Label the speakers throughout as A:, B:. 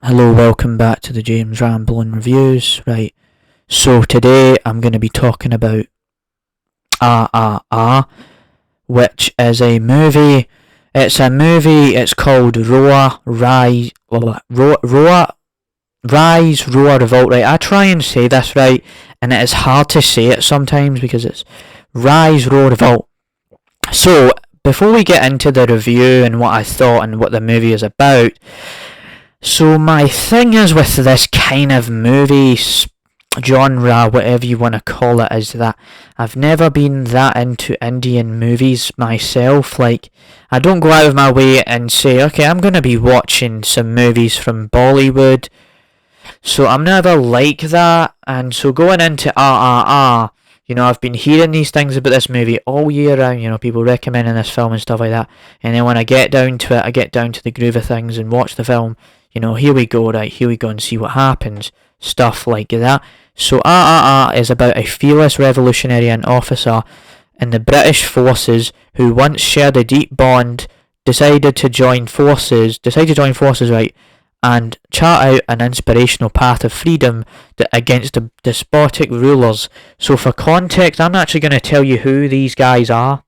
A: Hello, welcome back to the James Ramblin' Reviews. Right, so today I'm going to be talking about RRR, which is a movie. It's called Roar, Rise, Rise, Roar, Revolt. Right, I try and say this right, and it is hard to say it sometimes because it's Rise, Roar, Revolt. So, before we get into the review and what I thought and what the movie is about, so my thing is with this kind of movie genre, whatever you want to call it, is that I've never been that into Indian movies myself. Like, I don't go out of my way and say, okay, I'm going to be watching some movies from Bollywood. So I'm never like that. And so going into RRR, I've been hearing these things about this movie all year round, people recommending this film and stuff like that. And then when I get down to it, I get down to the groove of things and watch the film. Here we go, right, here we go and see what happens. Stuff like that. So RRR is about a fearless revolutionary and officer in the British forces who once shared a deep bond, decided to join forces, right, and chart out an inspirational path of freedom against the despotic rulers. So for context, I'm actually going to tell you who these guys are,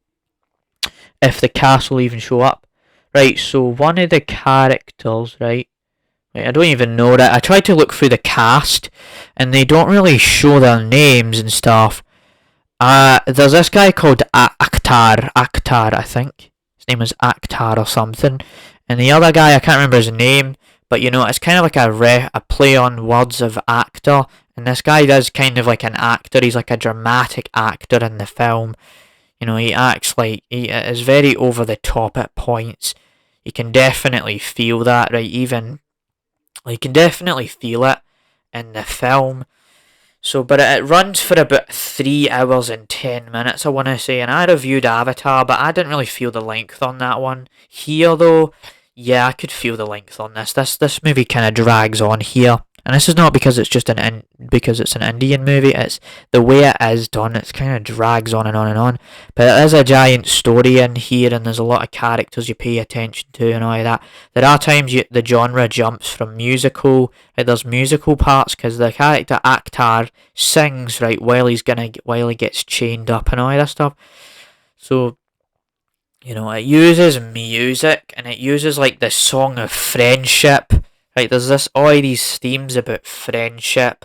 A: if the cast will even show up. Right, so one of the characters, right, I don't even know that. I tried to look through the cast, and they don't really show their names and stuff. There's this guy called Akhtar, I think. His name is Akhtar or something. And the other guy, I can't remember his name, but it's kind of like a play on words of actor. And this guy does kind of like an actor. He's like a dramatic actor in the film. He acts like he is very over the top at points. You can definitely feel that, right? You can definitely feel it in the film. So, but it runs for about 3 hours and 10 minutes, I want to say. And I reviewed Avatar, but I didn't really feel the length on that one. Here, though, yeah, I could feel the length on this. This movie kind of drags on here. And this is not because it's just because it's an Indian movie. It's the way it is done. It kind of drags on and on and on. But it is a giant story in here, and there's a lot of characters you pay attention to and all of that. There are times the genre jumps from musical. Right, there's musical parts because the character Akhtar sings right while he gets chained up and all of that stuff. So it uses music, and it uses like the song of friendship. Right, there's all these themes about friendship,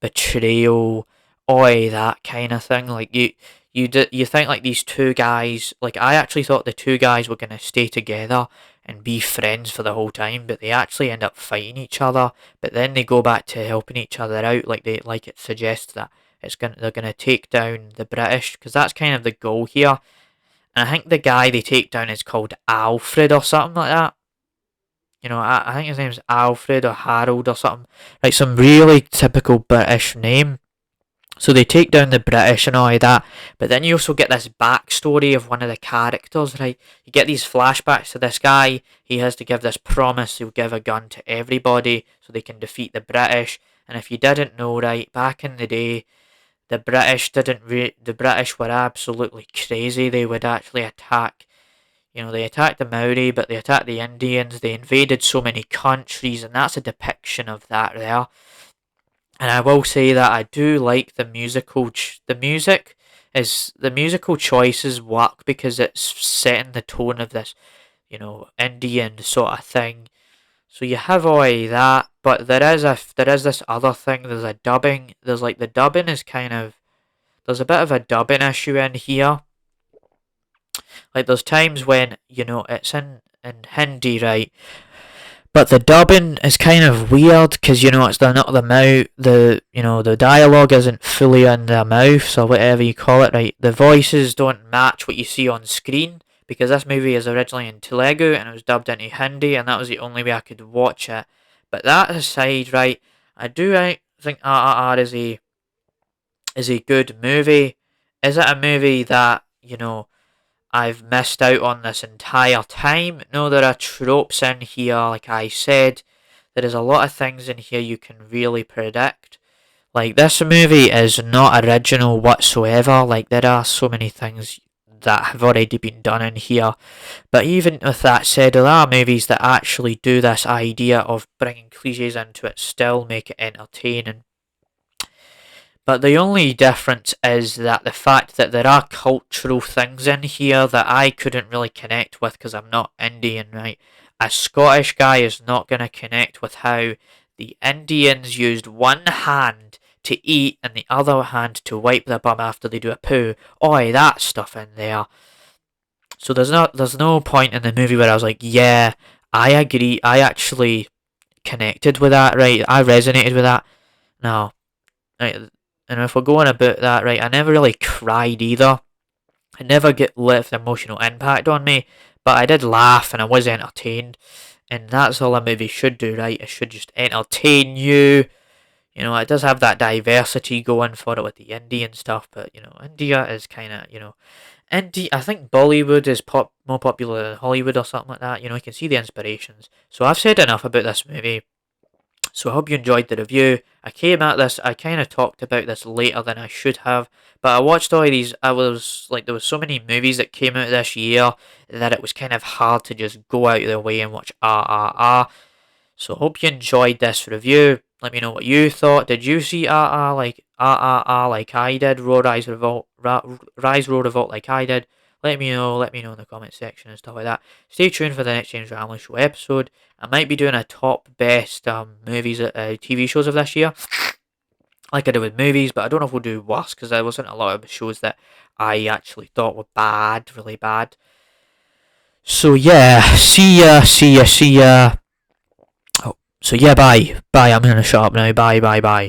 A: betrayal, all that kind of thing. Like you think like these two guys. Like I actually thought the two guys were gonna stay together and be friends for the whole time, but they actually end up fighting each other. But then they go back to helping each other out. Like it suggests that they're gonna take down the British, because that's kind of the goal here. And I think the guy they take down is called Alfred or something like that. I think his name's Alfred or Harold or something. Like some really typical British name. So they take down the British and all of that. But then you also get this backstory of one of the characters, right? You get these flashbacks to this guy. He has to give this promise he'll give a gun to everybody so they can defeat the British. And if you didn't know, right, back in the day, the British were absolutely crazy. They would actually attack. They attacked the Maori, but they attacked the Indians. They invaded so many countries, and that's a depiction of that there. And I will say that I do like the musical. The musical choices work because it's setting the tone of this, Indian sort of thing. So you have all of that, but there is this other thing. There's a dubbing. There's like the dubbing is kind of. There's a bit of a dubbing issue in here. Like there's times when it's in Hindi, right, but the dubbing is kind of weird because it's not the mouth, the dialogue isn't fully in their mouths or whatever you call it, right. The voices don't match what you see on screen because this movie is originally in Telugu and it was dubbed into Hindi, and that was the only way I could watch it. But that aside, right, I think RRR is a good movie. Is it a movie that I've missed out on this entire time? No, there are tropes in here, like I said. There is a lot of things in here you can really predict. Like, this movie is not original whatsoever. Like, there are so many things that have already been done in here. But even with that said, there are movies that actually do this idea of bringing cliches into it, still make it entertaining. But the only difference is that the fact that there are cultural things in here that I couldn't really connect with because I'm not Indian, right? A Scottish guy is not going to connect with how the Indians used one hand to eat and the other hand to wipe their bum after they do a poo. Oi, that stuff in there. So there's no point in the movie where I was like, yeah, I agree, I actually connected with that, right? I resonated with that. No. Right, and if we're going about that, right, I never really cried either. I never get left emotional impact on me, but I did laugh and I was entertained. And that's all a movie should do, right? It should just entertain you. You know, it does have that diversity going for it with the Indian stuff, but you know, India is kind of, you know, India. I think Bollywood is more popular than Hollywood or something like that. You know, you can see the inspirations. So I've said enough about this movie. So I hope you enjoyed the review. I came at this, I kind of talked about this later than I should have, but I watched all of these, I was like, there was so many movies that came out this year that it was kind of hard to just go out of the way and watch RRR. So I hope you enjoyed this review. Let me know what you thought. Did you see RRR like I did? Rise Road Revolt like I did? Let me know in the comment section and stuff like that. Stay tuned for the next James Ramley Show episode. I might be doing a top best movies, TV shows of this year, like I did with movies, but I don't know if we'll do worse because there wasn't a lot of shows that I actually thought were bad, really bad. So yeah, see ya. Oh, so yeah, bye. I'm gonna shut up now. Bye.